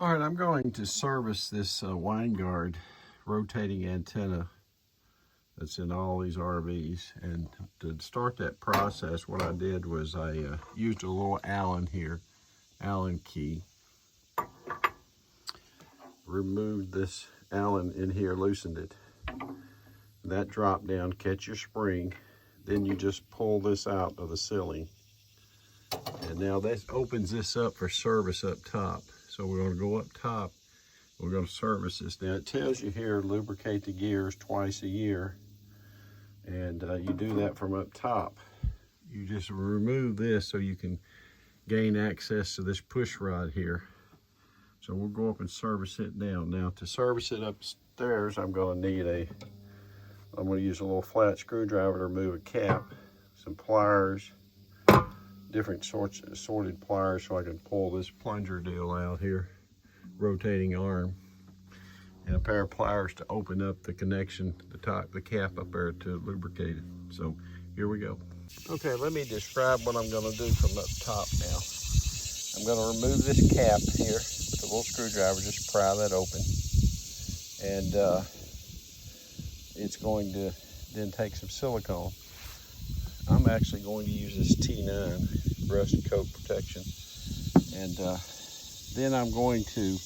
All right, I'm going to service this Winegard rotating antenna that's in all these RVs. And to start that process, what I did was I used a little Allen here, Allen key. Removed this Allen in here, loosened it. That dropped down, catch your spring. Then you just pull this out of the ceiling. And now this opens this up for service up top. So we're going to go up top. We're going to service this. Now it tells you here, lubricate the gears twice a year. And you do that from up top. You just remove this so you can gain access to this push rod here. So we'll go up and service it down. Now to service it upstairs, I'm going to use a little flat screwdriver to remove a cap, some pliers, different sorted pliers so I can pull this plunger deal out here, rotating arm, and a pair of pliers to open up the connection, the cap up there to lubricate it. So here we go. Okay, let me describe what I'm going to do from up top now. I'm going to remove this cap here with a little screwdriver, just pry that open, and it's going to then take some silicone. I'm actually going to use this T9 rust coat protection, and then I'm going to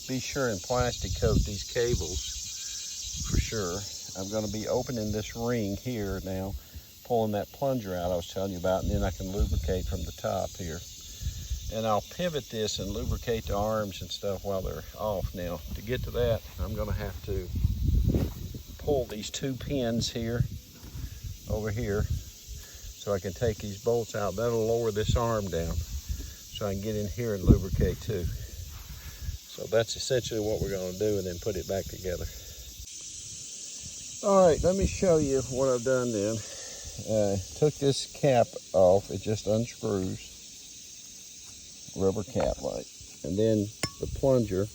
be sure and plastic coat these cables for sure. I'm going to be opening this ring here now, pulling that plunger out I was telling you about, and then I can lubricate from the top here. And I'll pivot this and lubricate the arms and stuff while they're off. Now, to get to that, I'm going to have to pull these two pins here, over here, so I can take these bolts out. That'll lower this arm down so I can get in here and lubricate too. So that's essentially what we're going to do, and then put it back together. All right, let me show you what I've done then. Took this cap off, it just unscrews, rubber cap like, and then the plunger,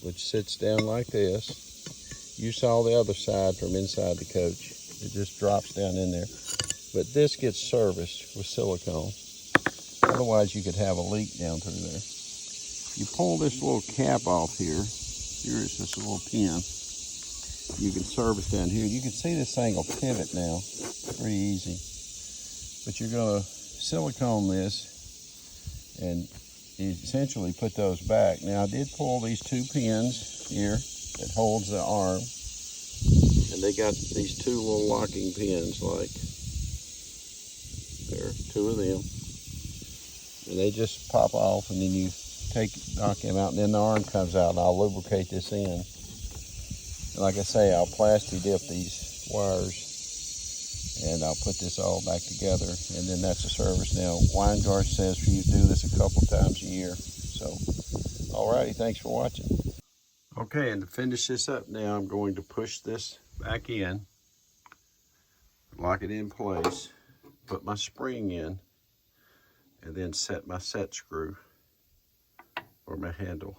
which sits down like this. You saw the other side from inside the coach. It just drops down in there. But this gets serviced with silicone. Otherwise you could have a leak down through there. You pull this little cap off here. Here is this little pin. You can service down here. You can see this thing will pivot now. Pretty easy. But you're going to silicone this and essentially put those back. Now I did pull these two pins here that holds the arm, and they got these two little locking pins, like there, two of them, and they just pop off, and then you knock them out, and then the arm comes out, and I'll lubricate this in. And like I say, I'll plastic dip these wires, and I'll put this all back together, and then that's a service. Now, Winegard says for you to do this a couple times a year. So, alrighty, thanks for watching. Okay, and to finish this up now, I'm going to push this back in, lock it in place, put my spring in, and then set my set screw or my handle,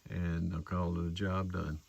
and I'll call it a job done.